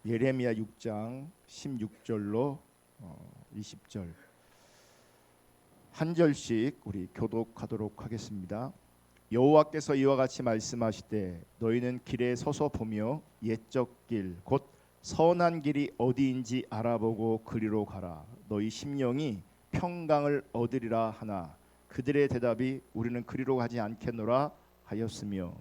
예레미야 6장 16절로 20절 한 절씩 우리 교독하도록 하겠습니다. 여호와께서 이와 같이 말씀하시되 너희는 길에 서서 보며 옛적 길 곧 선한 길이 어디인지 알아보고 그리로 가라. 너희 심령이 평강을 얻으리라 하나 그들의 대답이 우리는 그리로 가지 않겠노라 하였으며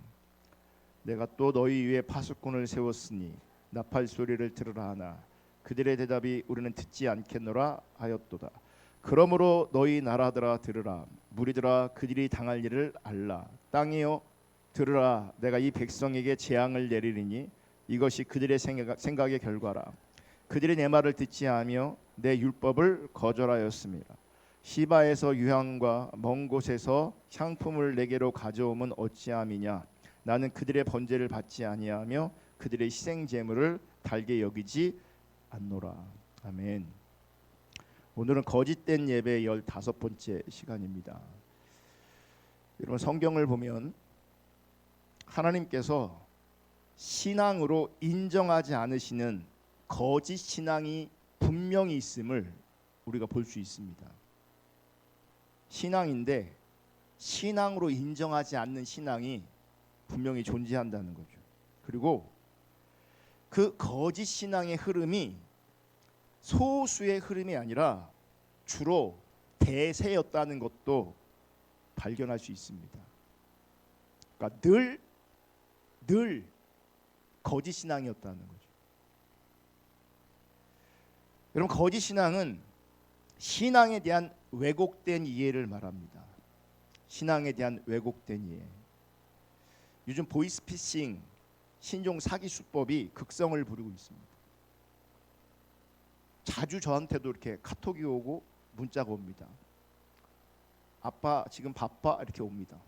내가 또 너희 위에 파수꾼을 세웠으니 나팔 소리를 들으라 하나 그들의 대답이 우리는 듣지 않겠노라 하였도다. 그러므로 너희 나라들아 들으라. 무리들아 그들이 당할 일을 알라. 땅이여 들으라. 내가 이 백성에게 재앙을 내리리니 이것이 그들의 생각의 결과라. 그들이 내 말을 듣지 않으며 내 율법을 거절하였습니다. 시바에서 유향과 먼 곳에서 향품을 내게로 가져오면 어찌함이냐. 나는 그들의 번제를 받지 아니하며 그들의 희생 제물을 달게 여기지 않노라. 아멘. 오늘은 거짓된 예배의 15번째 시간입니다. 여러분 성경을 보면 하나님께서 신앙으로 인정하지 않으시는 거짓 신앙이 분명히 있음을 우리가 볼 수 있습니다. 신앙인데 신앙으로 인정하지 않는 신앙이 분명히 존재한다는 거죠. 그리고 그 거짓 신앙의 흐름이 소수의 흐름이 아니라 주로 대세였다는 것도 발견할 수 있습니다. 그러니까 늘 거짓 신앙이었다는 거죠. 여러분 거짓 신앙은 신앙에 대한 왜곡된 이해를 말합니다. 신앙에 대한 왜곡된 이해. 요즘 보이스피싱 신종 사기 수법이 극성을 부리고 있습니다. 자주 저한테도 이렇게 카톡이 오고 문자가 옵니다. 아빠 지금 바빠? 이렇게 옵니다.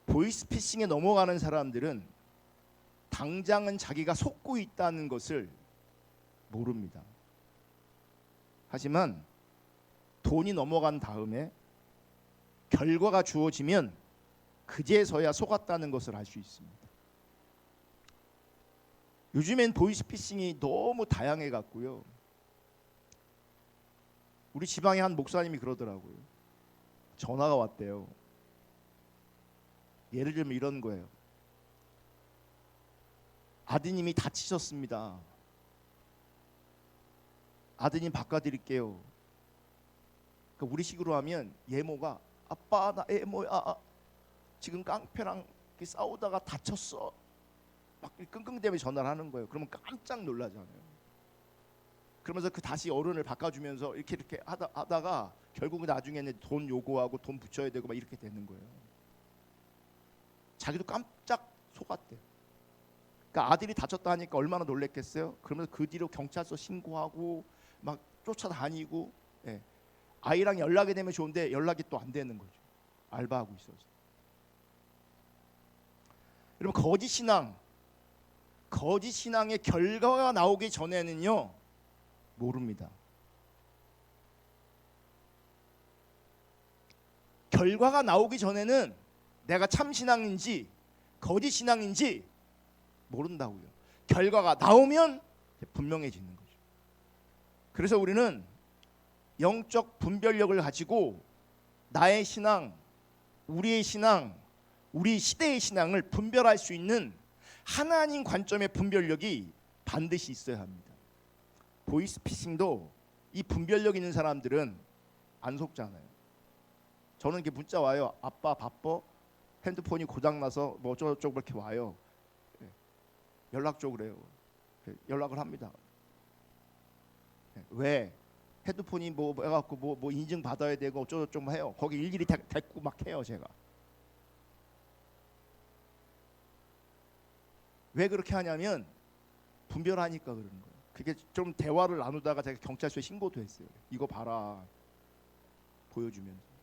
보이스피싱에 넘어가는 사람들은 당장은 자기가 속고 있다는 것을 모릅니다. 하지만 돈이 넘어간 다음에 결과가 주어지면 그제서야 속았다는 것을 알 수 있습니다. 요즘엔 보이스피싱이 너무 다양해 갖고요. 우리 지방에 한 목사님이 그러더라고요. 전화가 왔대요. 예를 들면 이런 거예요. 아드님이 다치셨습니다. 아드님 바꿔드릴게요. 그러니까 우리식으로 하면 예모가 아빠 나 예모야 지금 깡패랑 싸우다가 다쳤어. 막 끙끙대며 전화를 하는 거예요. 그러면 깜짝 놀라잖아요. 그러면서 그 다시 어른을 바꿔주면서 이렇게 하다가 결국은 나중에는 돈 요구하고 돈 붙여야 되고 막 이렇게 되는 거예요. 자기도 깜짝 속았대요. 그러니까 아들이 다쳤다 하니까 얼마나 놀랬겠어요. 그러면서 그 뒤로 경찰서 신고하고 막 쫓아다니고 아이랑 연락이 되면 좋은데 연락이 또 안 되는 거죠. 알바하고 있어서. 여러분 거짓 신앙의 결과가 나오기 전에는요 모릅니다. 결과가 나오기 전에는 내가 참 신앙인지 거짓 신앙인지 모른다고요. 결과가 나오면 분명해지는 거죠. 그래서 우리는 영적 분별력을 가지고 나의 신앙, 우리의 신앙, 우리 시대의 신앙을 분별할 수 있는 하나님 관점의 분별력이 반드시 있어야 합니다. 보이스피싱도 이 분별력 있는 사람들은 안 속잖아요. 저는 이렇게 문자 와요. 아빠 바빠? 핸드폰이 고장나서 뭐 어쩌고저쩌고 이렇게 와요. 연락 줘 그래요. 연락을 합니다. 왜? 헤드폰이 뭐 해갖고 뭐 인증 받아야 되고 어쩌고저쩌고 해요. 거기 일일이 데리고 막 해요 제가. 왜 그렇게 하냐면 분별하니까 그러는 거예요. 그게 좀 대화를 나누다가 제가 경찰서에 신고도 했어요. 이거 봐라 보여주면서.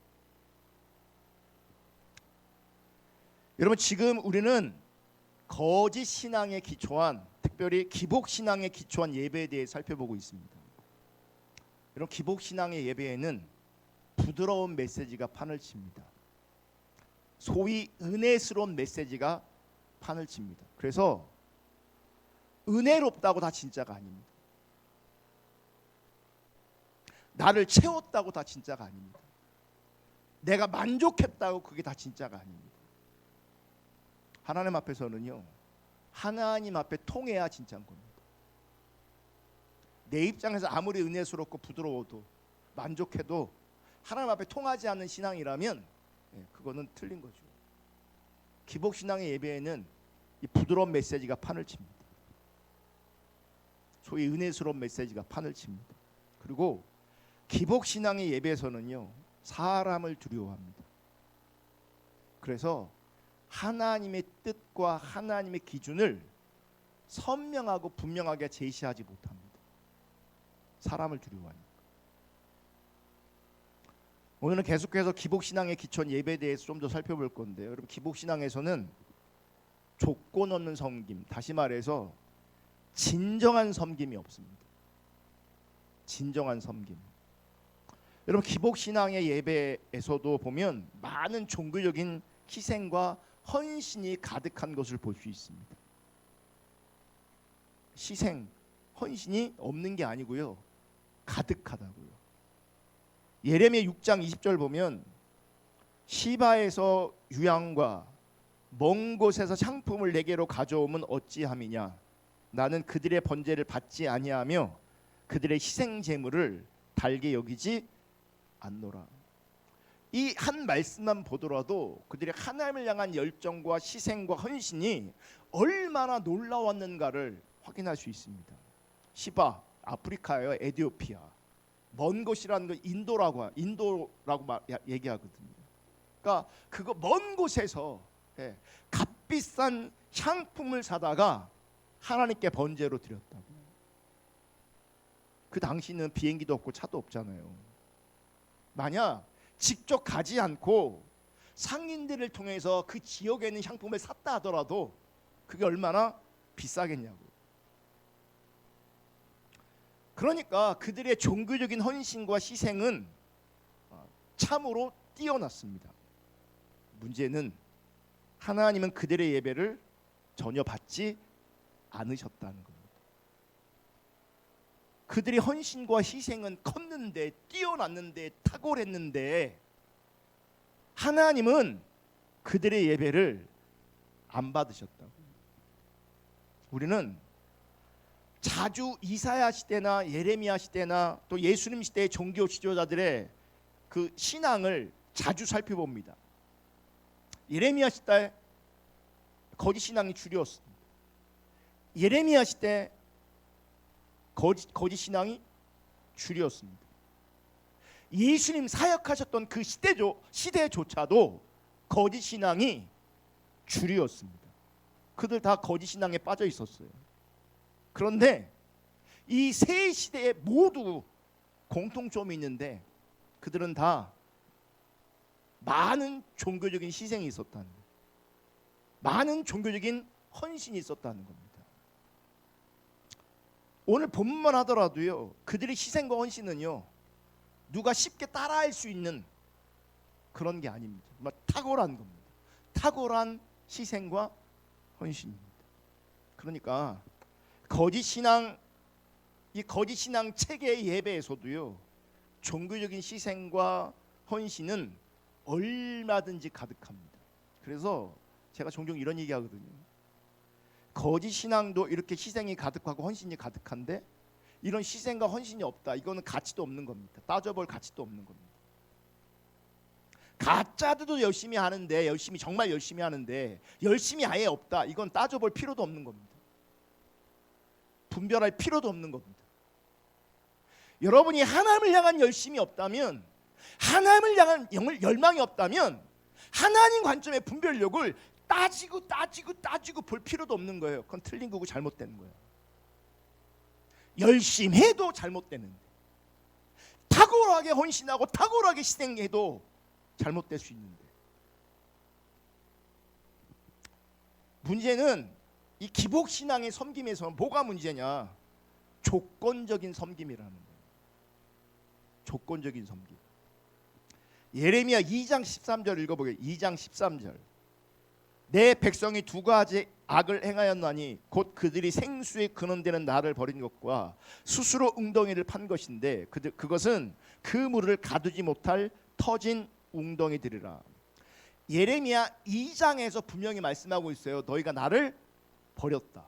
여러분 지금 우리는 거짓 신앙에 기초한 특별히 기복 신앙에 기초한 예배에 대해 살펴보고 있습니다. 여러분 기복 신앙의 예배에는 부드러운 메시지가 판을 칩니다. 소위 은혜스러운 메시지가 판을 칩니다. 그래서 은혜롭다고 다 진짜가 아닙니다. 나를 채웠다고 다 진짜가 아닙니다. 내가 만족했다고 그게 다 진짜가 아닙니다. 하나님 앞에서는요, 하나님 앞에 통해야 진짜인 겁니다. 내 입장에서 아무리 은혜스럽고 부드러워도 만족해도 하나님 앞에 통하지 않는 신앙이라면 그거는 틀린 거죠. 기복신앙의 예배에는 이 부드러운 메시지가 판을 칩니다. 소위 은혜스러운 메시지가 판을 칩니다. 그리고 기복신앙의 예배에서는요, 사람을 두려워합니다. 그래서 하나님의 뜻과 하나님의 기준을 선명하고 분명하게 제시하지 못합니다. 사람을 두려워하니까. 오늘은 계속해서 기복신앙의 기초인 예배에 대해서 좀 더 살펴볼 건데요. 여러분, 기복신앙에서는 조건 없는 섬김, 다시 말해서 진정한 섬김이 없습니다. 진정한 섬김. 여러분, 기복신앙의 예배에서도 보면 많은 종교적인 희생과 헌신이 가득한 것을 볼 수 있습니다. 희생, 헌신이 없는 게 아니고요, 가득하다고요. 예레미야 6장 20절 보면 시바에서 유향과 먼 곳에서 향품을 내게로 가져오면 어찌함이냐. 나는 그들의 번제를 받지 아니하며 그들의 희생 제물을 달게 여기지 않노라. 이 한 말씀만 보더라도 그들의 하나님을 향한 열정과 희생과 헌신이 얼마나 놀라웠는가를 확인할 수 있습니다. 시바, 아프리카예요. 에티오피아. 먼 곳이라는 건 인도라고 얘기하거든요. 그러니까 그거 먼 곳에서 값비싼 향품을 사다가 하나님께 번제로 드렸다고. 그 당시는 비행기도 없고 차도 없잖아요. 만약 직접 가지 않고 상인들을 통해서 그 지역에 있는 향품을 샀다 하더라도 그게 얼마나 비싸겠냐고. 그러니까 그들의 종교적인 헌신과 희생은 참으로 뛰어났습니다. 문제는 하나님은 그들의 예배를 전혀 받지 않으셨다는 겁니다. 그들의 헌신과 희생은 컸는데, 뛰어났는데, 탁월했는데 하나님은 그들의 예배를 안 받으셨다고. 우리는 자주 이사야 시대나 예레미야 시대나 또 예수님 시대의 종교 지도자들의 그 신앙을 자주 살펴봅니다. 예레미야 시대 거짓 신앙이 주류였습니다. 예레미야 시대 거짓 신앙이 주류였습니다. 예수님 사역하셨던 그 시대조차도 거짓 신앙이 주류였습니다. 그들 다 거짓 신앙에 빠져 있었어요. 그런데 이 세 시대에 모두 공통점이 있는데 그들은 다 많은 종교적인 희생이 있었다는 거예요. 많은 종교적인 헌신이 있었다는 겁니다. 오늘 본문만 하더라도요, 그들의 희생과 헌신은요, 누가 쉽게 따라할 수 있는 그런 게 아닙니다. 정말 탁월한 겁니다. 탁월한 희생과 헌신입니다. 그러니까 거짓 신앙, 이 거짓 신앙 체계의 예배에서도요, 종교적인 희생과 헌신은 얼마든지 가득합니다. 그래서 제가 종종 이런 얘기하거든요. 거짓 신앙도 이렇게 희생이 가득하고 헌신이 가득한데 이런 희생과 헌신이 없다. 이거는 가치도 없는 겁니다. 따져볼 가치도 없는 겁니다. 가짜들도 열심히 하는데, 정말 열심히 하는데 열심히 아예 없다. 이건 따져볼 필요도 없는 겁니다. 분별할 필요도 없는 겁니다. 여러분이 하나님을 향한 열심이 없다면, 하나님을 향한 열망이 없다면 하나님 관점의 분별력을 따지고 볼 필요도 없는 거예요. 그건 틀린 거고 잘못된 거예요. 열심히 해도 잘못되는데, 탁월하게 헌신하고 탁월하게 희생해도 잘못될 수 있는데, 문제는 이 기복신앙의 섬김에서 뭐가 문제냐? 조건적인 섬김이라는 거예요. 조건적인 섬김. 예레미야 2장 13절 읽어보게요. 2장 13절. 내 백성이 두 가지 악을 행하였나니 곧 그들이 생수의 근원되는 나를 버린 것과 스스로 웅덩이를 판 것인데 그것은 그 물을 가두지 못할 터진 웅덩이들이라. 예레미야 2장에서 분명히 말씀하고 있어요. 너희가 나를 버렸다.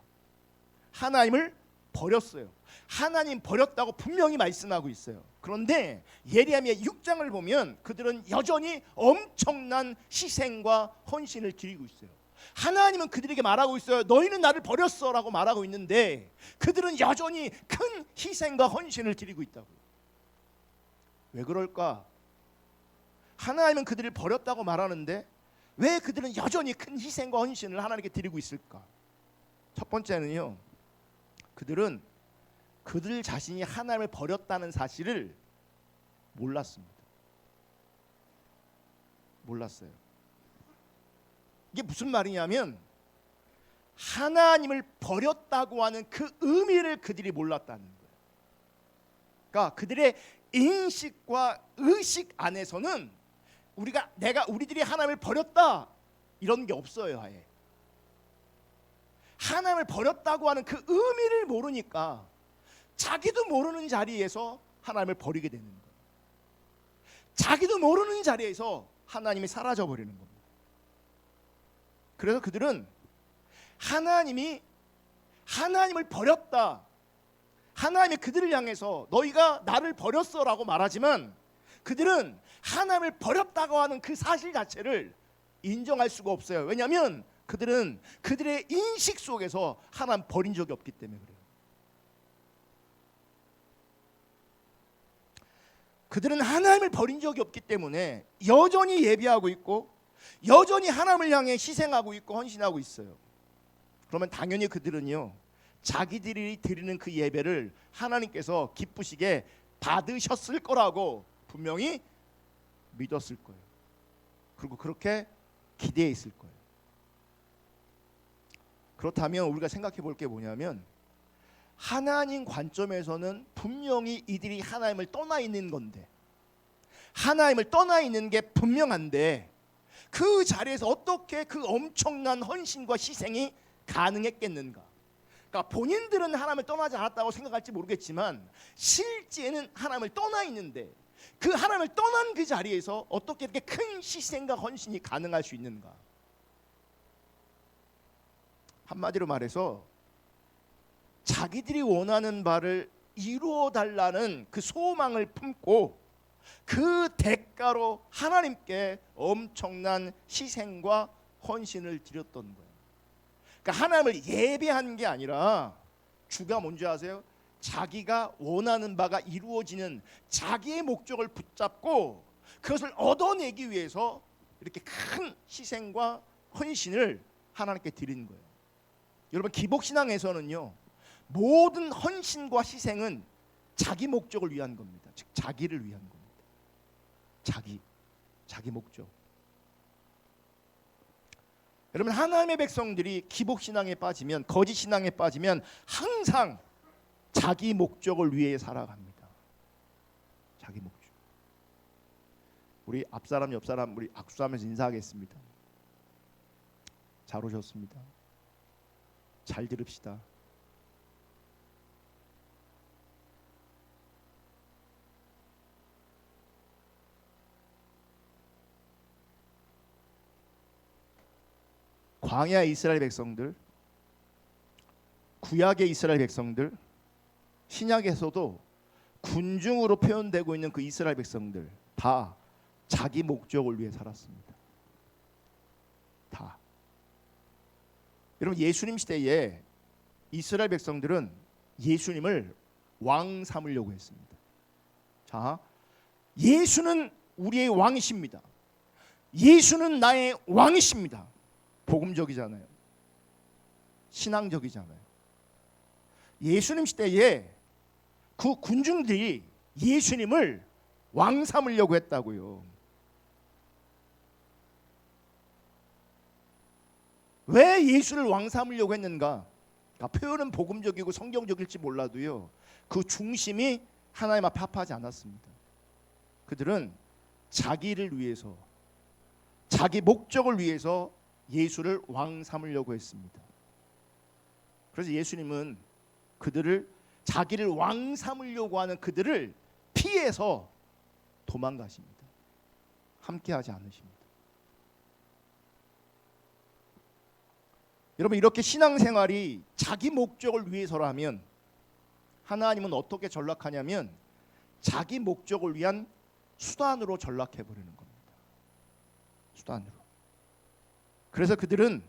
하나님을 버렸어요. 하나님 버렸다고 분명히 말씀하고 있어요. 그런데 예레미야 6장을 보면 그들은 여전히 엄청난 희생과 헌신을 드리고 있어요. 하나님은 그들에게 말하고 있어요. 너희는 나를 버렸어 라고 말하고 있는데 그들은 여전히 큰 희생과 헌신을 드리고 있다고요. 왜 그럴까? 하나님은 그들을 버렸다고 말하는데 왜 그들은 여전히 큰 희생과 헌신을 하나님께 드리고 있을까? 첫 번째는요, 그들은 그들 자신이 하나님을 버렸다는 사실을 몰랐습니다. 몰랐어요. 이게 무슨 말이냐면 하나님을 버렸다고 하는 그 의미를 그들이 몰랐다는 거예요. 그러니까 그들의 인식과 의식 안에서는 우리들이 하나님을 버렸다 이런 게 없어요. 아예 하나님을 버렸다고 하는 그 의미를 모르니까 자기도 모르는 자리에서 하나님을 버리게 되는 거예요. 자기도 모르는 자리에서 하나님이 사라져 버리는 겁니다. 그래서 그들은 하나님을 버렸다, 하나님이 그들을 향해서 너희가 나를 버렸어 라고 말하지만 그들은 하나님을 버렸다고 하는 그 사실 자체를 인정할 수가 없어요. 왜냐하면 그들은 그들의 인식 속에서 하나님 버린 적이 없기 때문에 그래요. 그들은 하나님을 버린 적이 없기 때문에 여전히 예배하고 있고 여전히 하나님을 향해 희생하고 있고 헌신하고 있어요. 그러면 당연히 그들은요, 자기들이 드리는 그 예배를 하나님께서 기쁘시게 받으셨을 거라고 분명히 믿었을 거예요. 그리고 그렇게 기대했을 거예요. 그렇다면 우리가 생각해 볼 게 뭐냐면 하나님 관점에서는 분명히 이들이 하나님을 떠나 있는 건데, 하나님을 떠나 있는 게 분명한데 그 자리에서 어떻게 그 엄청난 헌신과 희생이 가능했겠는가? 그러니까 본인들은 하나님을 떠나지 않았다고 생각할지 모르겠지만 실제는 하나님을 떠나 있는데 그 하나님을 떠난 그 자리에서 어떻게 이렇게 큰 희생과 헌신이 가능할 수 있는가? 한마디로 말해서 자기들이 원하는 바를 이루어 달라는 그 소망을 품고 그 대가로 하나님께 엄청난 희생과 헌신을 드렸던 거예요. 그러니까 하나님을 예배한 게 아니라 주가 뭔지 아세요? 자기가 원하는 바가 이루어지는 자기의 목적을 붙잡고 그것을 얻어내기 위해서 이렇게 큰 희생과 헌신을 하나님께 드리는 거예요. 여러분, 기복신앙에서는요, 모든 헌신과 희생은 자기 목적을 위한 겁니다. 즉 자기를 위한 겁니다. 자기 목적. 여러분, 하나님의 백성들이 기복신앙에 빠지면, 거짓신앙에 빠지면 항상 자기 목적을 위해 살아갑니다. 자기 목적. 우리 앞사람 옆사람 우리 악수하면서 인사하겠습니다. 잘 오셨습니다. 잘 들읍시다. 광야 이스라엘 백성들, 구약의 이스라엘 백성들, 신약에서도 군중으로 표현되고 있는 그 이스라엘 백성들 다 자기 목적을 위해 살았습니다. 다. 여러분, 예수님 시대에 이스라엘 백성들은 예수님을 왕 삼으려고 했습니다. 자, 예수는 우리의 왕이십니다. 예수는 나의 왕이십니다. 복음적이잖아요. 신앙적이잖아요. 예수님 시대에 그 군중들이 예수님을 왕 삼으려고 했다고요. 왜 예수를 왕 삼으려고 했는가? 그러니까 표현은 복음적이고 성경적일지 몰라도요, 그 중심이 하나님 앞에 합하지 않았습니다. 그들은 자기를 위해서, 자기 목적을 위해서 예수를 왕 삼으려고 했습니다. 그래서 예수님은 그들을, 자기를 왕 삼으려고 하는 그들을 피해서 도망가십니다. 함께하지 않으십니다. 여러분, 이렇게 신앙생활이 자기 목적을 위해서라면 하나님은 어떻게 전락하냐면 자기 목적을 위한 수단으로 전락해버리는 겁니다. 수단으로. 그래서 그들은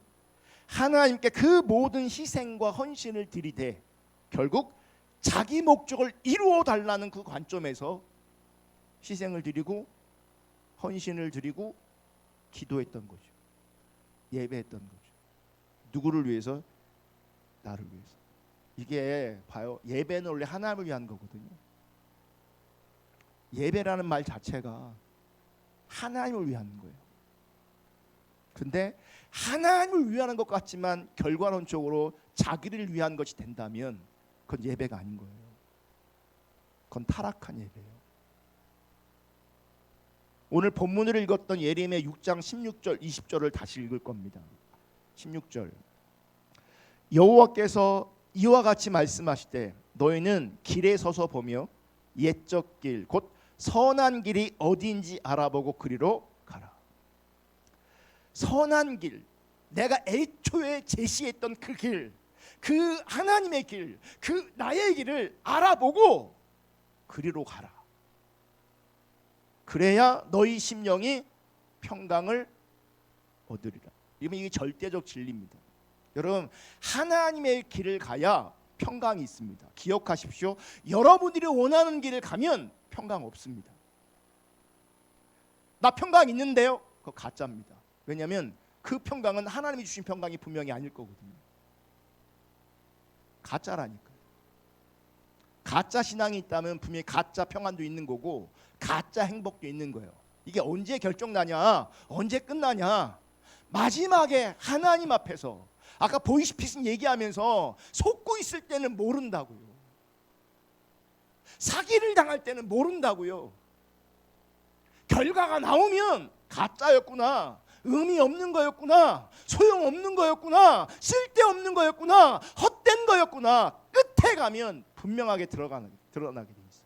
하나님께 그 모든 희생과 헌신을 들이대 결국 자기 목적을 이루어 달라는 그 관점에서 희생을 드리고 헌신을 드리고 기도했던 거죠. 예배했던 거죠. 누구를 위해서? 나를 위해서. 이게 봐요, 예배는 원래 하나님을 위한 거거든요. 예배라는 말 자체가 하나님을 위한 거예요. 근데 하나님을 위하는 것 같지만 결과론적으로 자기를 위한 것이 된다면 그건 예배가 아닌 거예요. 그건 타락한 예배예요. 오늘 본문을 읽었던 예레미야 6장 16절 20절을 다시 읽을 겁니다. 16절. 여호와께서 이와 같이 말씀하시되 너희는 길에 서서 보며 옛적 길 곧 선한 길이 어디인지 알아보고 그리로 가라. 선한 길, 내가 애초에 제시했던 그 길, 그 하나님의 길, 그 나의 길을 알아보고 그리로 가라. 그래야 너희 심령이 평강을 얻으리라. 이게 절대적 진리입니다. 여러분, 하나님의 길을 가야 평강이 있습니다. 기억하십시오. 여러분들이 원하는 길을 가면 평강 없습니다. 나 평강 있는데요? 그거 가짜입니다. 왜냐하면 그 평강은 하나님이 주신 평강이 분명히 아닐 거거든요. 가짜라니까요. 가짜 신앙이 있다면 분명히 가짜 평안도 있는 거고 가짜 행복도 있는 거예요. 이게 언제 결정나냐? 언제 끝나냐? 마지막에 하나님 앞에서, 아까 보이스피싱 얘기하면서 속고 있을 때는 모른다고요. 사기를 당할 때는 모른다고요. 결과가 나오면 가짜였구나, 의미 없는 거였구나, 소용없는 거였구나, 쓸데없는 거였구나, 헛된 거였구나, 끝에 가면 분명하게 드러나게 돼 있어요.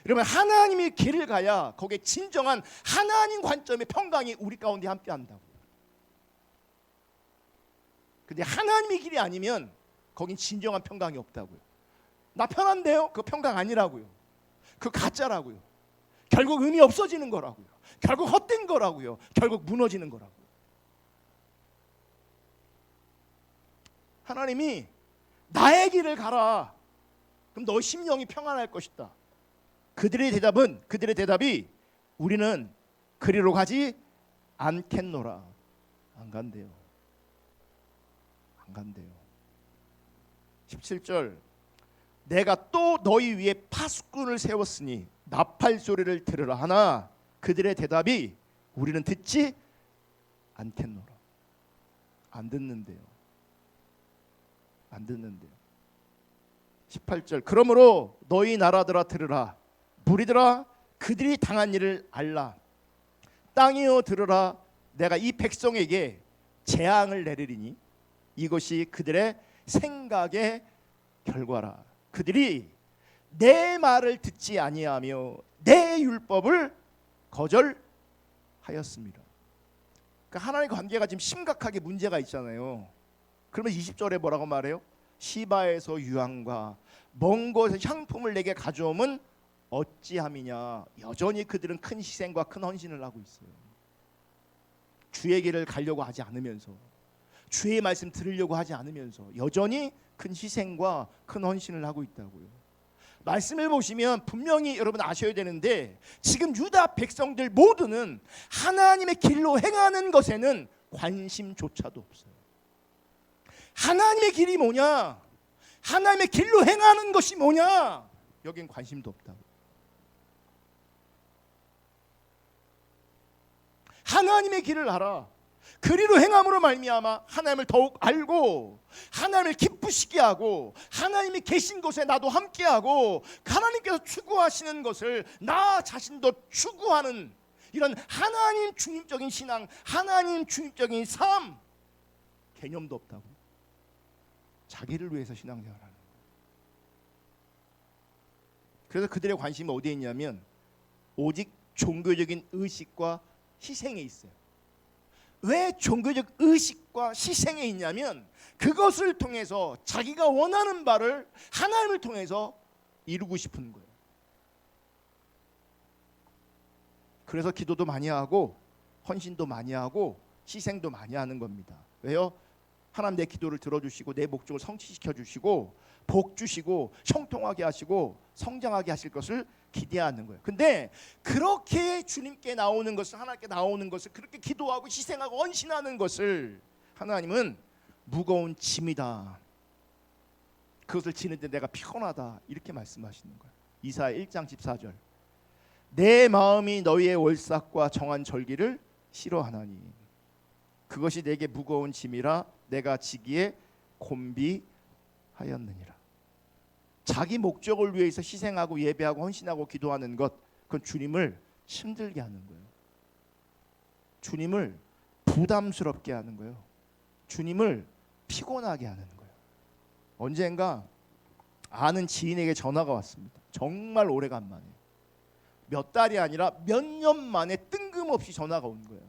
여러분, 하나님의 길을 가야 거기에 진정한 하나님 관점의 평강이 우리 가운데 함께 한다고요. 근데 하나님의 길이 아니면 거긴 진정한 평강이 없다고요. 나 편한데요? 그 평강 아니라고요. 그 가짜라고요. 결국 의미 없어지는 거라고요. 결국 헛된 거라고요. 결국 무너지는 거라고요. 하나님이 나의 길을 가라. 그럼 너 심령이 평안할 것이다. 그들의 대답이 우리는 그리로 가지 않겠노라. 안 간대요. 안 간대요. 17절. 내가 또 너희 위에 파수꾼을 세웠으니 나팔 소리를 들으라 하나 그들의 대답이 우리는 듣지 않겠노라. 안 듣는데요. 안 듣는데요. 18절. 그러므로 너희 나라들아 들으라. 무리들아 그들이 당한 일을 알라. 땅이여 들으라. 내가 이 백성에게 재앙을 내리리니 이것이 그들의 생각의 결과라. 그들이 내 말을 듣지 아니하며 내 율법을 거절하였습니다. 그러니까 하나님의 관계가 지금 심각하게 문제가 있잖아요. 그러면 20절에 뭐라고 말해요? 시바에서 유황과 먼 곳에서 향품을 내게 가져오면 어찌함이냐. 여전히 그들은 큰 희생과 큰 헌신을 하고 있어요. 주의 길을 가려고 하지 않으면서, 주의 말씀 들으려고 하지 않으면서 여전히 큰 희생과 큰 헌신을 하고 있다고요. 말씀을 보시면 분명히 여러분 아셔야 되는데 지금 유다 백성들 모두는 하나님의 길로 행하는 것에는 관심조차도 없어요. 하나님의 길이 뭐냐? 하나님의 길로 행하는 것이 뭐냐? 여긴 관심도 없다고. 하나님의 길을 알아. 그리로 행함으로 말미암아 하나님을 더욱 알고 하나님을 기쁘시게 하고 하나님이 계신 곳에 나도 함께하고 하나님께서 추구하시는 것을 나 자신도 추구하는 이런 하나님 중심적인 신앙, 하나님 중심적인 삶 개념도 없다고. 자기를 위해서 신앙생활하는 거예요. 그래서 그들의 관심이 어디에 있냐면 오직 종교적인 의식과 희생에 있어요. 왜 종교적 의식과 희생에 있냐면 그것을 통해서 자기가 원하는 바를 하나님을 통해서 이루고 싶은 거예요. 그래서 기도도 많이 하고 헌신도 많이 하고 희생도 많이 하는 겁니다. 왜요? 하나님 내 기도를 들어주시고 내 목적을 성취시켜 주시고 복 주시고 형통하게 하시고 성장하게 하실 것을 기대하는 거예요. 근데 그렇게 주님께 나오는 것을, 하나님께 나오는 것을, 그렇게 기도하고 희생하고 헌신하는 것을 하나님은 무거운 짐이다, 그것을 지는데 내가 피곤하다, 이렇게 말씀하시는 거예요. 이사야 1장 14절. 내 마음이 너희의 월삭과 정한 절기를 싫어하나니 그것이 내게 무거운 짐이라 내가 지기에 곤비하였느니라. 자기 목적을 위해서 희생하고 예배하고 헌신하고 기도하는 것, 그건 주님을 힘들게 하는 거예요. 주님을 부담스럽게 하는 거예요. 주님을 피곤하게 하는 거예요. 언젠가 아는 지인에게 전화가 왔습니다. 정말 오래간만에, 몇 달이 아니라 몇 년 만에 뜬금없이 전화가 온 거예요.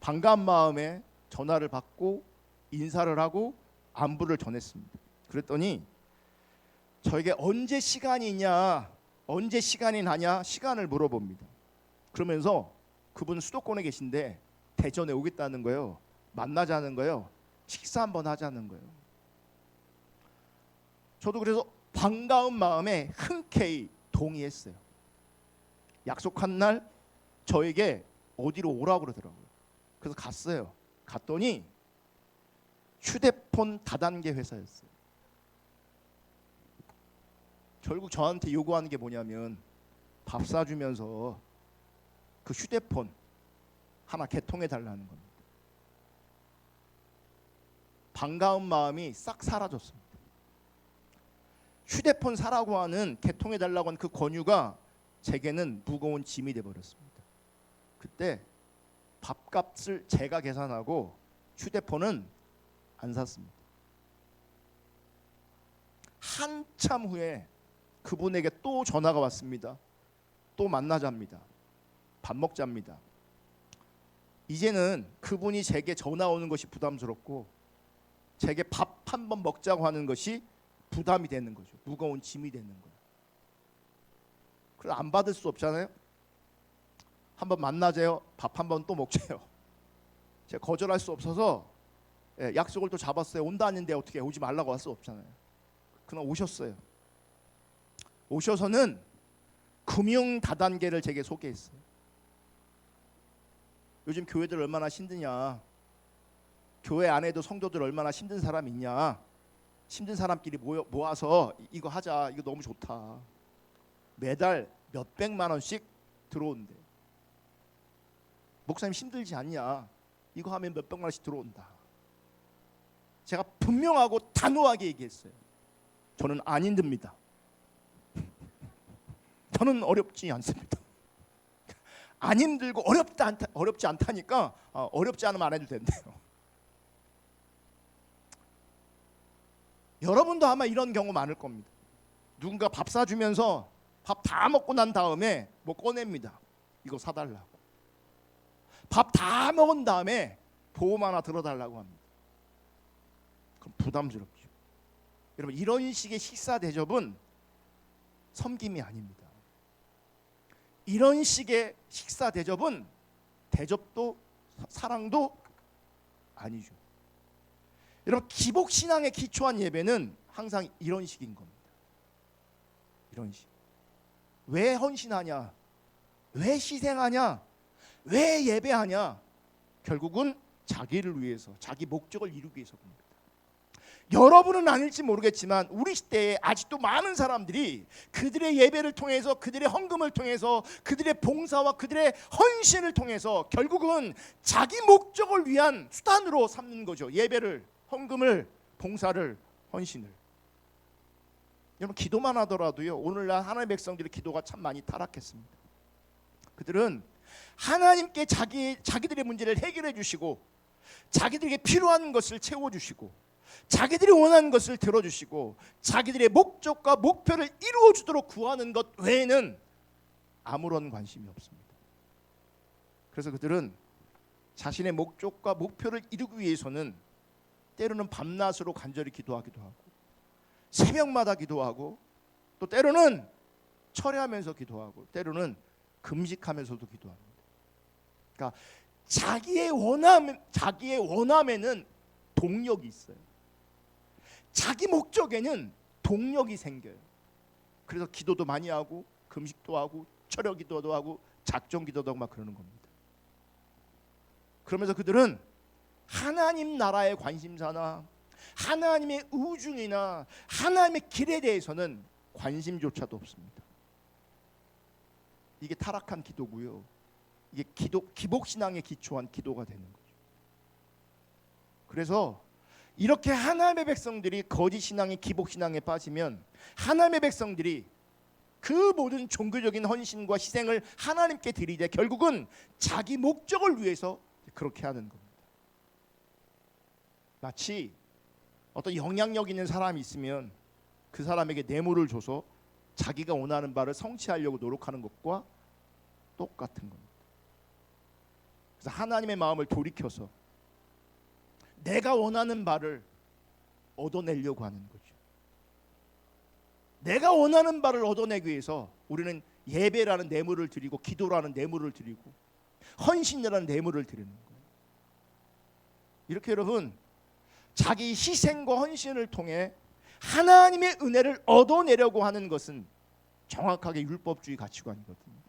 반가운 마음에 전화를 받고 인사를 하고 안부를 전했습니다. 그랬더니 저에게 언제 시간이 있냐, 언제 시간이 나냐, 시간을 물어봅니다. 그러면서 그분은 수도권에 계신데 대전에 오겠다는 거예요. 만나자는 거예요. 식사 한번 하자는 거예요. 저도 그래서 반가운 마음에 흔쾌히 동의했어요. 약속한 날 저에게 어디로 오라고 그러더라고요. 그래서 갔어요. 갔더니 휴대폰 다단계 회사였어요. 결국 저한테 요구하는 게 뭐냐면 밥 사주면서 그 휴대폰 하나 개통해 달라는 겁니다. 반가운 마음이 싹 사라졌습니다. 휴대폰 사라고 하는, 개통해 달라고 하는 그 권유가 제게는 무거운 짐이 돼버렸습니다. 그때 밥값을 제가 계산하고 휴대폰은 안 샀습니다. 한참 후에 그분에게 또 전화가 왔습니다. 또 만나자입니다. 밥 먹자입니다. 이제는 그분이 제게 전화 오는 것이 부담스럽고 제게 밥 한 번 먹자고 하는 것이 부담이 되는 거죠. 무거운 짐이 되는 거예요. 그래서 안 받을 수 없잖아요. 한번 만나재요. 밥 한 번 또 먹재요. 제가 거절할 수 없어서 약속을 또 잡았어요. 온다는데 어떻게 오지 말라고 할 수 없잖아요. 그날 오셨어요. 오셔서는 금융 다단계를 제게 소개했어요. 요즘 교회들 얼마나 힘드냐, 교회 안에도 성도들 얼마나 힘든 사람 있냐, 힘든 사람끼리 모아서 이거 하자, 이거 너무 좋다. 매달 몇백만 원씩 들어온대. 목사님 힘들지 않냐, 이거 하면 몇백만 원씩 들어온다. 제가 분명하고 단호하게 얘기했어요. 저는 안 힘듭니다. 저는 어렵지 않습니다. 안 힘들고 어렵지 않다니까 어렵지 않으면 안 해도 된대요. 여러분도 아마 이런 경우 많을 겁니다. 누군가 밥 사주면서 밥 다 먹고 난 다음에 뭐 꺼냅니다. 이거 사달라고. 밥 다 먹은 다음에 보험 하나 들어달라고 합니다. 그럼 부담스럽죠. 여러분, 이런 식의 식사 대접은 섬김이 아닙니다. 이런 식의 식사 대접은 대접도 사랑도 아니죠. 여러분, 기복신앙에 기초한 예배는 항상 이런 식인 겁니다. 이런 식. 왜 헌신하냐, 왜 희생하냐, 왜 예배하냐, 결국은 자기를 위해서, 자기 목적을 이루기 위해서 겁니다. 여러분은 아닐지 모르겠지만 우리 시대에 아직도 많은 사람들이 그들의 예배를 통해서, 그들의 헌금을 통해서, 그들의 봉사와 그들의 헌신을 통해서 결국은 자기 목적을 위한 수단으로 삼는 거죠. 예배를, 헌금을, 봉사를, 헌신을. 여러분, 기도만 하더라도요, 오늘날 하나님의 백성들의 기도가 참 많이 타락했습니다. 그들은 하나님께 자기들의 문제를 해결해 주시고 자기들에게 필요한 것을 채워주시고 자기들이 원하는 것을 들어주시고 자기들의 목적과 목표를 이루어주도록 구하는 것 외에는 아무런 관심이 없습니다. 그래서 그들은 자신의 목적과 목표를 이루기 위해서는 때로는 밤낮으로 간절히 기도하기도 하고 새벽마다 기도하고 또 때로는 철회하면서 기도하고 때로는 금식하면서도 기도합니다. 그러니까 자기의 원함에는 동력이 있어요. 자기 목적에는 동력이 생겨요. 그래서 기도도 많이 하고 금식도 하고 철야 기도도 하고 작정 기도도 하고 막 그러는 겁니다. 그러면서 그들은 하나님 나라의 관심사나 하나님의 의중이나 하나님의 길에 대해서는 관심조차도 없습니다. 이게 타락한 기도고요. 이게 기복신앙에 기초한 기도가 되는 거죠. 그래서 이렇게 하나님의 백성들이 거짓신앙의 기복신앙에 빠지면 하나님의 백성들이 그 모든 종교적인 헌신과 희생을 하나님께 드리되 결국은 자기 목적을 위해서 그렇게 하는 겁니다. 마치 어떤 영향력 있는 사람이 있으면 그 사람에게 뇌물을 줘서 자기가 원하는 바를 성취하려고 노력하는 것과 똑같은 겁니다. 그래서 하나님의 마음을 돌이켜서 내가 원하는 바를 얻어내려고 하는 거죠. 내가 원하는 바를 얻어내기 위해서 우리는 예배라는 뇌물을 드리고 기도라는 뇌물을 드리고 헌신이라는 뇌물을 드리는 거예요. 이렇게 여러분 자기 희생과 헌신을 통해 하나님의 은혜를 얻어내려고 하는 것은 정확하게 율법주의 가치관이거든요.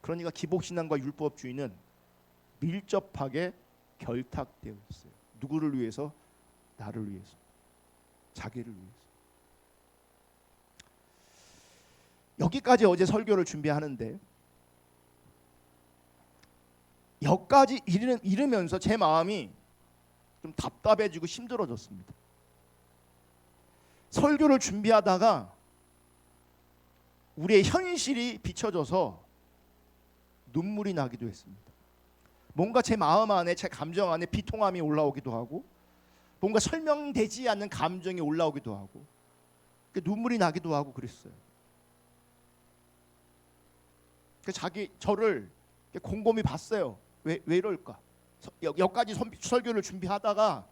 그러니까 기복신앙과 율법주의는 밀접하게 결탁되어 있어요. 누구를 위해서? 나를 위해서, 자기를 위해서. 여기까지 어제 설교를 준비하는데 여기까지 이르면서 제 마음이 좀 답답해지고 힘들어졌습니다. 설교를 준비하다가 우리의 현실이 비춰져서 눈물이 나기도 했습니다. 뭔가 제 마음 안에, 제 감정 안에 비통함이 올라오기도 하고 뭔가 설명되지 않는 감정이 올라오기도 하고 눈물이 나기도 하고 그랬어요. 저를 곰곰이 봤어요. 왜 이럴까? 여기까지 설교를 준비하다가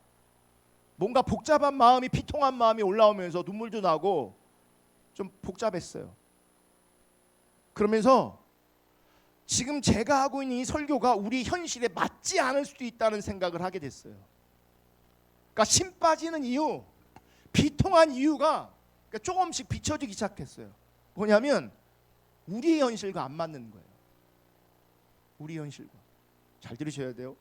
뭔가 복잡한 마음이, 비통한 마음이 올라오면서 눈물도 나고 좀 복잡했어요. 그러면서 지금 제가 하고 있는 이 설교가 우리 현실에 맞지 않을 수도 있다는 생각을 하게 됐어요. 그러니까 심 빠지는 이유, 비통한 이유가 조금씩 비춰지기 시작했어요. 뭐냐면 우리의 현실과 안 맞는 거예요. 우리 현실과. 잘 들으셔야 돼요.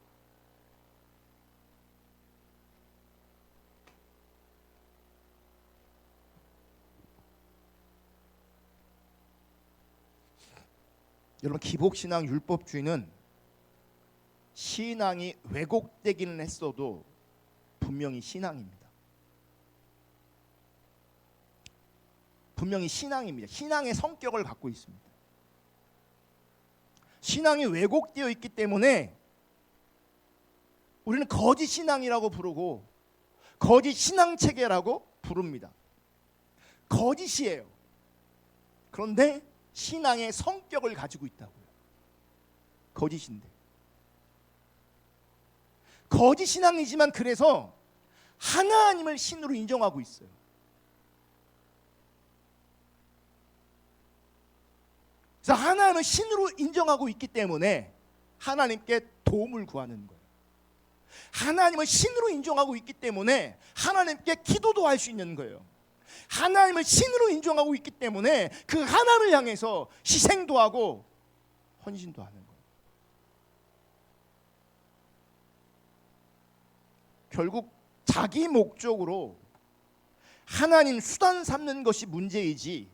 여러분 기복신앙 율법주의는 신앙이 왜곡되기는 했어도 분명히 신앙입니다. 분명히 신앙입니다. 신앙의 성격을 갖고 있습니다. 신앙이 왜곡되어 있기 때문에 우리는 거짓 신앙이라고 부르고 거짓 신앙체계라고 부릅니다. 거짓이에요. 그런데 신앙의 성격을 가지고 있다고요. 거짓인데. 거짓 신앙이지만 그래서 하나님을 신으로 인정하고 있어요. 그래서 하나님을 신으로 인정하고 있기 때문에 하나님께 도움을 구하는 거예요. 하나님을 신으로 인정하고 있기 때문에 하나님께 기도도 할 수 있는 거예요. 하나님을 신으로 인정하고 있기 때문에 그 하나님을 향해서 희생도 하고 헌신도 하는 거예요. 결국 자기 목적으로 하나님 수단 삼는 것이 문제이지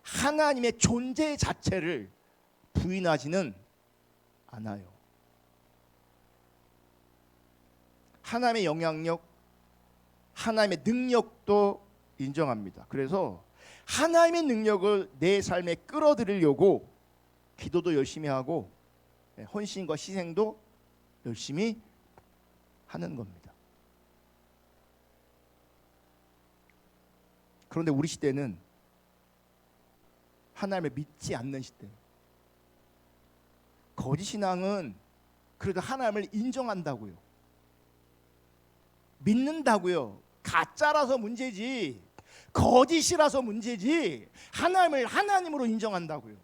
하나님의 존재 자체를 부인하지는 않아요. 하나님의 영향력, 하나님의 능력도 인정합니다. 그래서 하나님의 능력을 내 삶에 끌어들이려고 기도도 열심히 하고 헌신과 희생도 열심히 하는 겁니다. 그런데 우리 시대는 하나님을 믿지 않는 시대. 거짓 신앙은 그래도 하나님을 인정한다고요. 믿는다고요. 가짜라서 문제지, 거짓이라서 문제지, 하나님을 하나님으로 인정한다고요.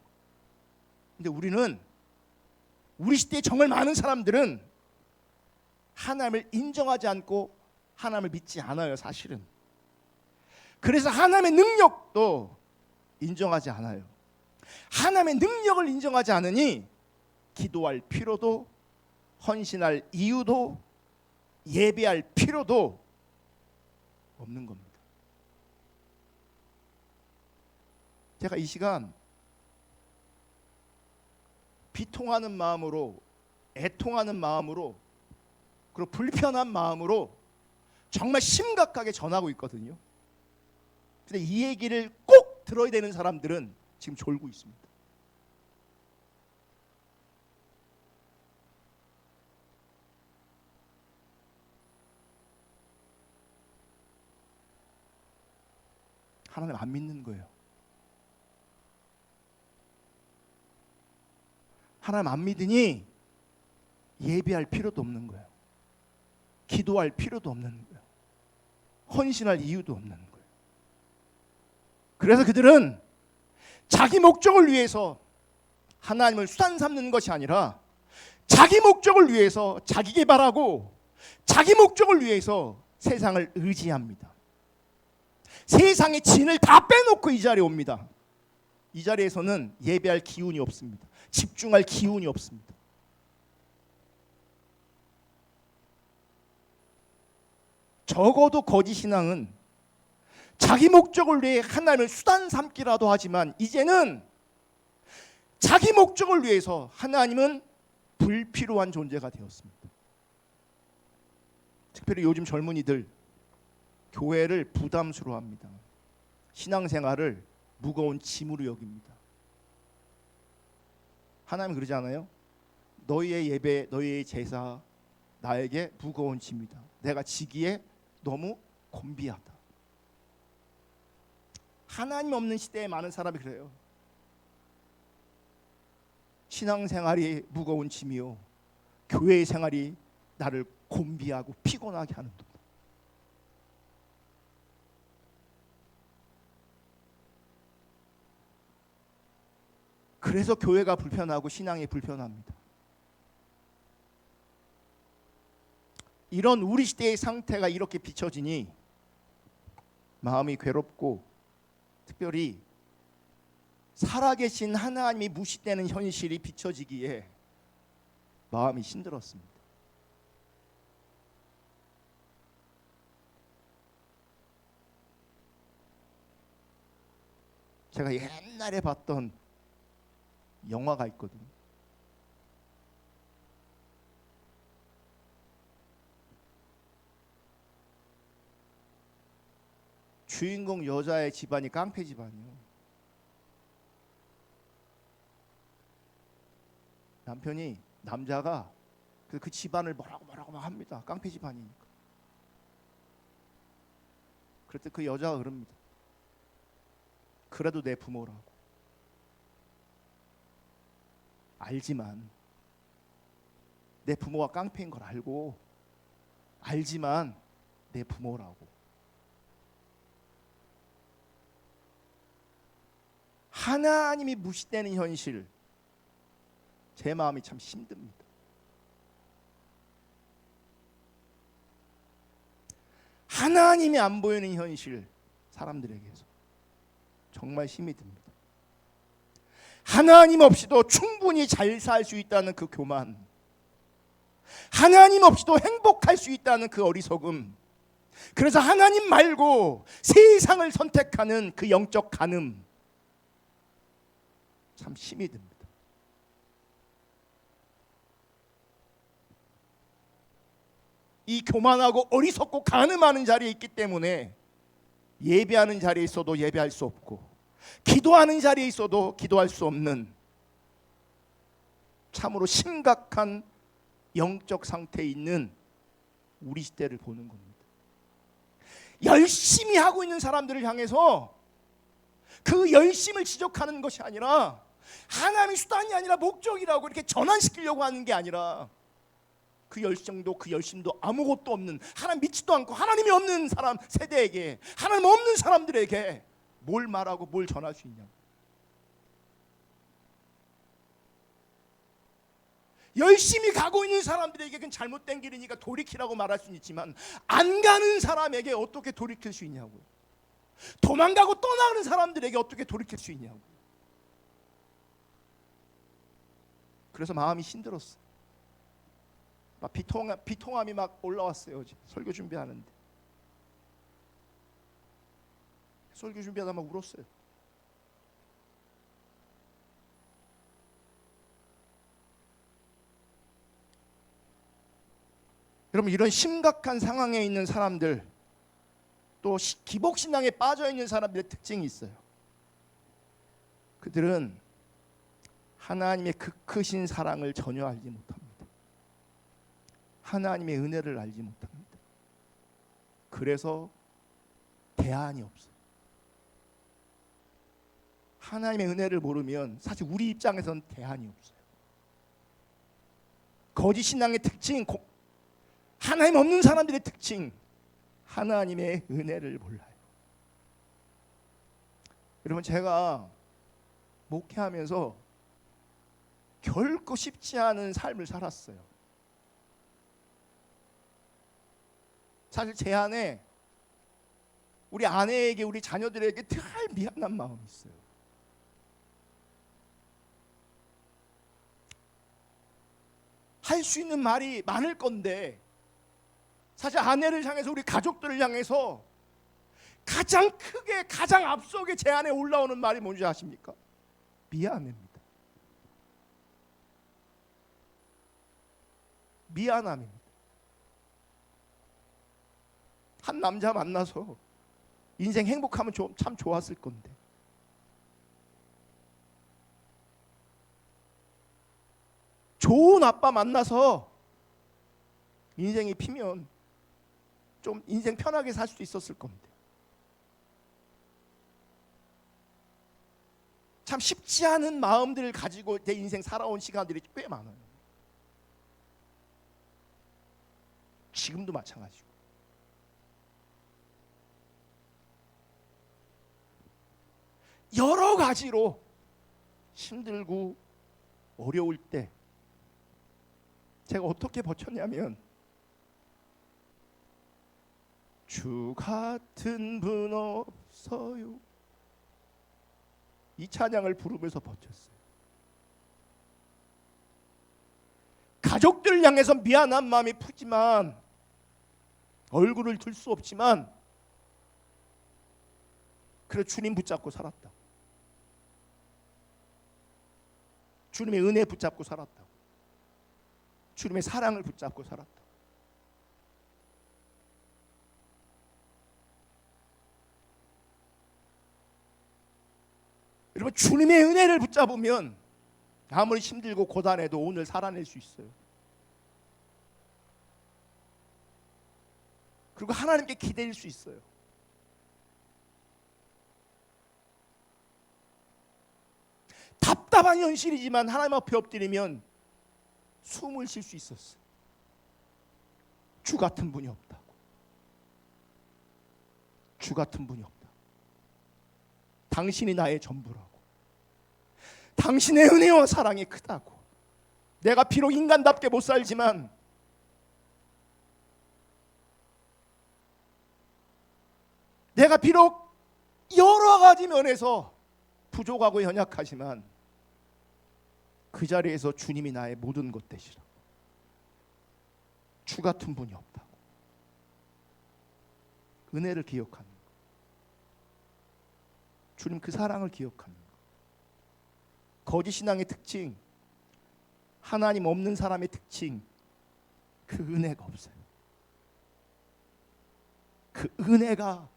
근데 우리 시대에 정말 많은 사람들은 하나님을 인정하지 않고 하나님을 믿지 않아요, 사실은. 그래서 하나님의 능력도 인정하지 않아요. 하나님의 능력을 인정하지 않으니 기도할 필요도, 헌신할 이유도, 예배할 필요도 없는 겁니다. 제가 이 시간 비통하는 마음으로, 애통하는 마음으로, 그리고 불편한 마음으로 정말 심각하게 전하고 있거든요. 근데 이 얘기를 꼭 들어야 되는 사람들은 지금 졸고 있습니다. 하나님 안 믿는 거예요. 하나님 안 믿으니 예배할 필요도 없는 거예요. 기도할 필요도 없는 거예요. 헌신할 이유도 없는 거예요. 그래서 그들은 자기 목적을 위해서 하나님을 수단 삼는 것이 아니라 자기 목적을 위해서 자기 개발하고 자기 목적을 위해서 세상을 의지합니다. 세상의 진을 다 빼놓고 이 자리에 옵니다. 이 자리에서는 예배할 기운이 없습니다. 집중할 기운이 없습니다. 적어도 거짓 신앙은 자기 목적을 위해 하나님을 수단 삼기라도 하지만 이제는 자기 목적을 위해서 하나님은 불필요한 존재가 되었습니다. 특별히 요즘 젊은이들 교회를 부담스러워합니다. 신앙생활을 무거운 짐으로 여깁니다. 하나님 그러지 않아요? 너희의 예배, 너희의 제사 나에게 무거운 짐이다. 내가 지기에 너무 곤비하다. 하나님 없는 시대에 많은 사람이 그래요. 신앙생활이 무거운 짐이요, 교회 생활이 나를 곤비하고 피곤하게 하는 것. 그래서 교회가 불편하고 신앙이 불편합니다. 이런 우리 시대의 상태가 이렇게 비춰지니 마음이 괴롭고, 특별히 살아계신 하나님이 무시되는 현실이 비춰지기에 마음이 힘들었습니다. 제가 옛날에 봤던 영화가 있거든요. 주인공 여자의 집안이 깡패 집안이에요. 남편이, 남자가 그 집안을 뭐라고 막 합니다. 깡패 집안이니까. 그럴 때 그 여자가 그럽니다. 그래도 내 부모라고. 알지만, 내 부모가 깡패인 걸 알지만 내 부모라고. 하나님이 무시되는 현실, 제 마음이 참 힘듭니다. 하나님이 안 보이는 현실, 사람들에게서 정말 힘이 듭니다. 하나님 없이도 충분히 잘 살 수 있다는 그 교만, 하나님 없이도 행복할 수 있다는 그 어리석음, 그래서 하나님 말고 세상을 선택하는 그 영적 간음, 참 힘이 듭니다. 이 교만하고 어리석고 간음하는 자리에 있기 때문에 예배하는 자리에 있어도 예배할 수 없고, 기도하는 자리에 있어도 기도할 수 없는 참으로 심각한 영적 상태에 있는 우리 시대를 보는 겁니다. 열심히 하고 있는 사람들을 향해서 그 열심을 지적하는 것이 아니라, 하나님의 수단이 아니라 목적이라고 이렇게 전환시키려고 하는 게 아니라, 그 열정도 그 열심도 아무것도 없는, 하나님 믿지도 않고 하나님이 없는 사람 세대에게, 하나님 없는 사람들에게 뭘 말하고 뭘 전할 수 있냐. 열심히 가고 있는 사람들에게 그건 잘못된 길이니까 돌이키라고 말할 수는 있지만, 안 가는 사람에게 어떻게 돌이킬 수 있냐고요. 도망가고 떠나는 사람들에게 어떻게 돌이킬 수 있냐고. 그래서 마음이 힘들었어. 막 비통함이 막 올라왔어요. 어제 설교 준비하는데, 설교 준비하다 막 울었어요. 여러분, 이런 심각한 상황에 있는 사람들, 또 기복신앙에 빠져있는 사람들의 특징이 있어요. 그들은 하나님의 그 크신 사랑을 전혀 알지 못합니다. 하나님의 은혜를 알지 못합니다. 그래서 대안이 없어요. 하나님의 은혜를 모르면 사실 우리 입장에서는 대안이 없어요. 거짓 신앙의 특징, 하나님 없는 사람들의 특징, 하나님의 은혜를 몰라요. 여러분, 제가 목회하면서 결코 쉽지 않은 삶을 살았어요. 사실 제 안에 우리 아내에게, 우리 자녀들에게 늘 미안한 마음이 있어요. 할 수 있는 말이 많을 건데, 사실 아내를 향해서, 우리 가족들을 향해서 가장 크게, 가장 앞서게 제 안에 올라오는 말이 뭔지 아십니까? 미안합니다. 미안함입니다. 한 남자 만나서 인생 행복하면 참 좋았을 건데, 좋은 아빠 만나서 인생이 피면 좀 인생 편하게 살 수도 있었을 건데, 참 쉽지 않은 마음들을 가지고 내 인생 살아온 시간들이 꽤 많아요. 지금도 마찬가지고. 여러 가지로 힘들고 어려울 때 제가 어떻게 버텼냐면, 주 같은 분 없어요, 이 찬양을 부르면서 버텼어요. 가족들을 향해서 미안한 마음이 크지만, 얼굴을 들 수 없지만, 그래 주님 붙잡고 살았다. 주님의 은혜 붙잡고 살았다. 주님의 사랑을 붙잡고 살았다. 여러분, 주님의 은혜를 붙잡으면 아무리 힘들고 고단해도 오늘 살아낼 수 있어요. 그리고 하나님께 기댈 수 있어요. 답답한 현실이지만 하나님 앞에 엎드리면 숨을 쉴 수 있었어요. 주 같은 분이 없다고. 주 같은 분이 없다. 당신이 나의 전부라고. 당신의 은혜와 사랑이 크다고. 내가 비록 인간답게 못 살지만 내가 비록 여러 가지 면에서 부족하고 연약하지만 그 자리에서 주님이 나의 모든 것 되시라. 주 같은 분이 없다고. 은혜를 기억하는 것. 주님 그 사랑을 기억하는 것. 거짓 신앙의 특징, 하나님 없는 사람의 특징, 그 은혜가 없어요. 그 은혜가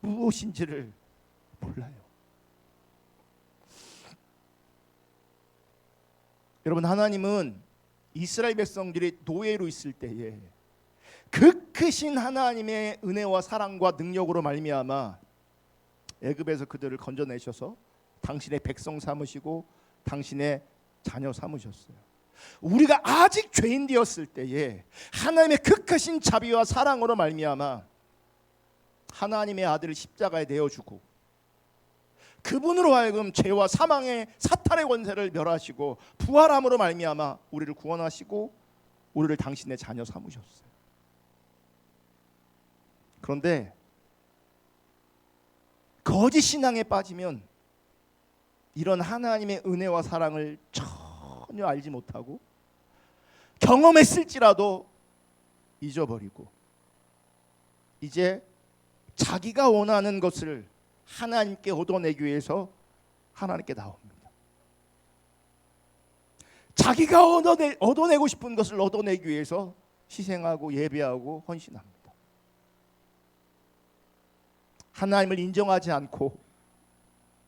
무엇인지를 몰라요. 여러분, 하나님은 이스라엘 백성들이 노예로 있을 때에 그 크신 하나님의 은혜와 사랑과 능력으로 말미암아 애굽에서 그들을 건져내셔서 당신의 백성 삼으시고 당신의 자녀 삼으셨어요. 우리가 아직 죄인 되었을 때에 하나님의 그 크신 자비와 사랑으로 말미암아 하나님의 아들을 십자가에 내어주고 그분으로 하여금 죄와 사망의 사탄의 권세를 멸하시고 부활함으로 말미암아 우리를 구원하시고 우리를 당신의 자녀 삼으셨어요. 그런데 거짓 신앙에 빠지면 이런 하나님의 은혜와 사랑을 전혀 알지 못하고 경험했을지라도 잊어버리고 이제 자기가 원하는 것을 하나님께 얻어내기 위해서 하나님께 나옵니다. 자기가 얻어내고 싶은 것을 얻어내기 위해서 희생하고 예배하고 헌신합니다. 하나님을 인정하지 않고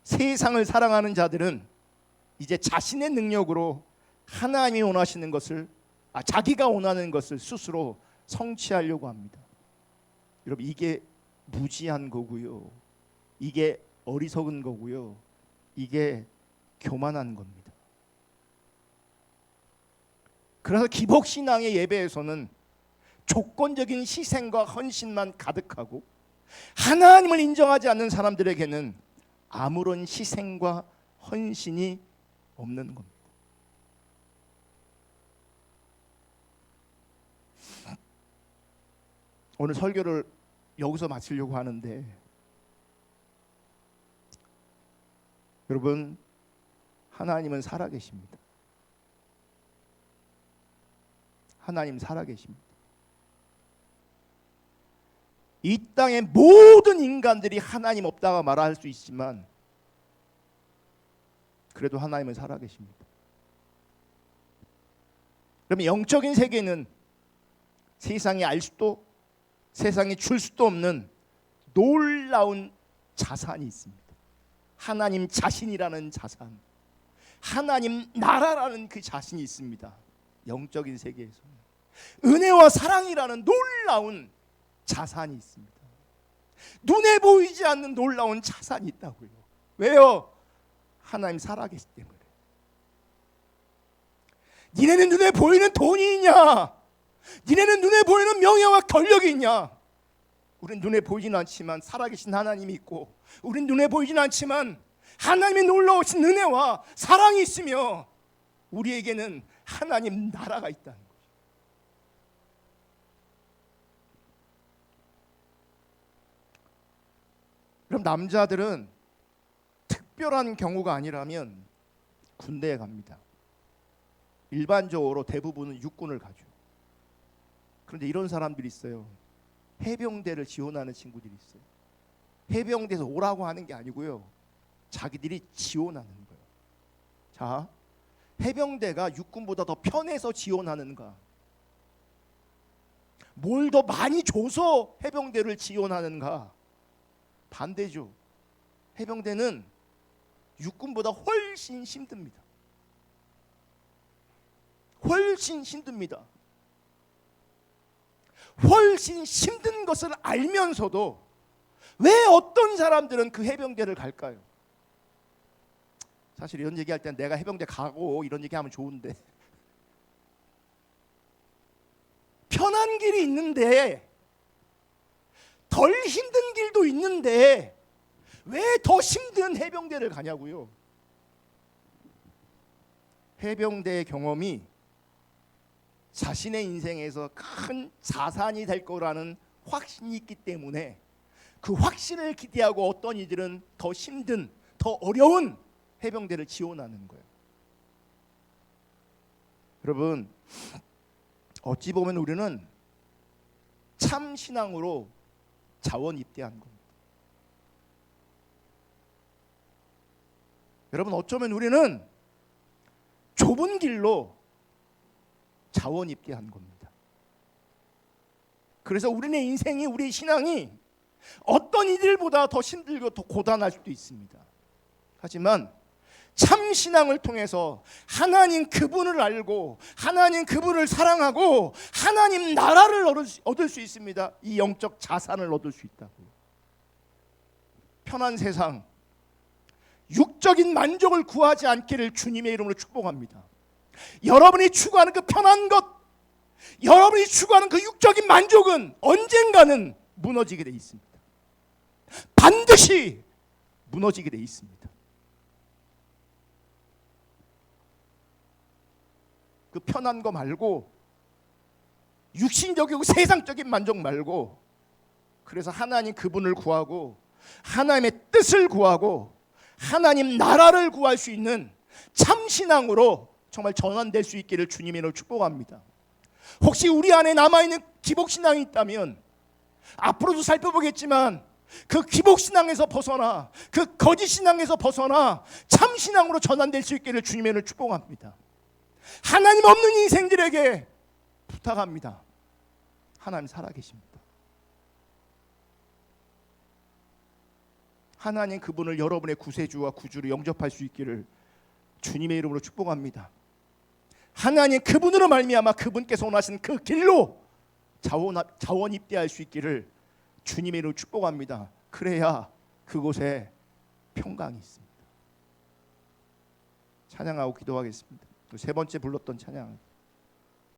세상을 사랑하는 자들은 이제 자신의 능력으로 하나님이 원하시는 것을 자기가 원하는 것을 스스로 성취하려고 합니다. 여러분, 이게 무지한 거고요. 이게 어리석은 거고요. 이게 교만한 겁니다. 그래서 기복신앙의 예배에서는 조건적인 희생과 헌신만 가득하고 하나님을 인정하지 않는 사람들에게는 아무런 희생과 헌신이 없는 겁니다. 오늘 설교를 여기서 마치려고 하는데 여러분, 하나님은 살아계십니다. 하나님 살아계십니다. 이 땅의 모든 인간들이 하나님 없다고 말할 수 있지만 그래도 하나님은 살아계십니다. 그러면 영적인 세계는 세상이 알 수도 세상이 줄 수도 없는 놀라운 자산이 있습니다. 하나님 자신이라는 자산, 하나님 나라라는 그 자신이 있습니다. 영적인 세계에서는 은혜와 사랑이라는 놀라운 자산이 있습니다. 눈에 보이지 않는 놀라운 자산이 있다고요. 왜요? 하나님 살아계시기 때문에. 니네는 눈에 보이는 돈이 있냐? 니네는 눈에 보이는 명예와 권력이 있냐? 우린 눈에 보이지는 않지만 살아계신 하나님이 있고, 우린 눈에 보이지는 않지만 하나님의 놀라우신 은혜와 사랑이 있으며 우리에게는 하나님 나라가 있다는 거죠. 그럼 남자들은 특별한 경우가 아니라면 군대에 갑니다. 일반적으로 대부분은 육군을 가죠. 그런데 이런 사람들이 있어요. 해병대를 지원하는 친구들이 있어요. 해병대에서 오라고 하는 게 아니고요, 자기들이 지원하는 거예요. 자, 해병대가 육군보다 더 편해서 지원하는가? 뭘 더 많이 줘서 해병대를 지원하는가? 반대죠. 해병대는 육군보다 훨씬 힘듭니다. 훨씬 힘듭니다. 훨씬 힘든 것을 알면서도 왜 어떤 사람들은 그 해병대를 갈까요? 사실 이런 얘기할 땐 내가 해병대 가고 이런 얘기하면 좋은데, 편한 길이 있는데, 덜 힘든 길도 있는데 왜 더 힘든 해병대를 가냐고요. 해병대의 경험이 자신의 인생에서 큰 자산이 될 거라는 확신이 있기 때문에 그 확신을 기대하고 어떤 이들은 더 힘든, 더 어려운 해병대를 지원하는 거예요. 여러분, 어찌 보면 우리는 참 신앙으로 자원 입대한 겁니다. 여러분, 어쩌면 우리는 좁은 길로 자원 입대한 겁니다. 그래서 우리의 인생이, 우리의 신앙이 어떤 이들보다 더 힘들고 더 고단할 수도 있습니다. 하지만 참 신앙을 통해서 하나님 그분을 알고 하나님 그분을 사랑하고 하나님 나라를 얻을 수 있습니다. 이 영적 자산을 얻을 수 있다고요. 편한 세상, 육적인 만족을 구하지 않기를 주님의 이름으로 축복합니다. 여러분이 추구하는 그 편한 것, 여러분이 추구하는 그 육적인 만족은 언젠가는 무너지게 돼 있습니다. 반드시 무너지게 돼 있습니다. 그 편한 거 말고, 육신적이고 세상적인 만족 말고, 그래서 하나님 그분을 구하고 하나님의 뜻을 구하고 하나님 나라를 구할 수 있는 참 신앙으로 정말 전환될 수 있기를 주님의 이름으로 축복합니다. 혹시 우리 안에 남아있는 기복신앙이 있다면 앞으로도 살펴보겠지만 그 기복신앙에서 벗어나, 그 거짓신앙에서 벗어나 참신앙으로 전환될 수 있기를 주님의 이름으로 축복합니다. 하나님 없는 인생들에게 부탁합니다. 하나님 살아계십니다. 하나님 그분을 여러분의 구세주와 구주로 영접할 수 있기를 주님의 이름으로 축복합니다. 하나님 그분으로 말미암아 그분께서 원하신 그 길로 자원 입대할 수 있기를 주님의 이름으로 축복합니다. 그래야 그곳에 평강이 있습니다. 찬양하고 기도하겠습니다. 세 번째 불렀던 찬양,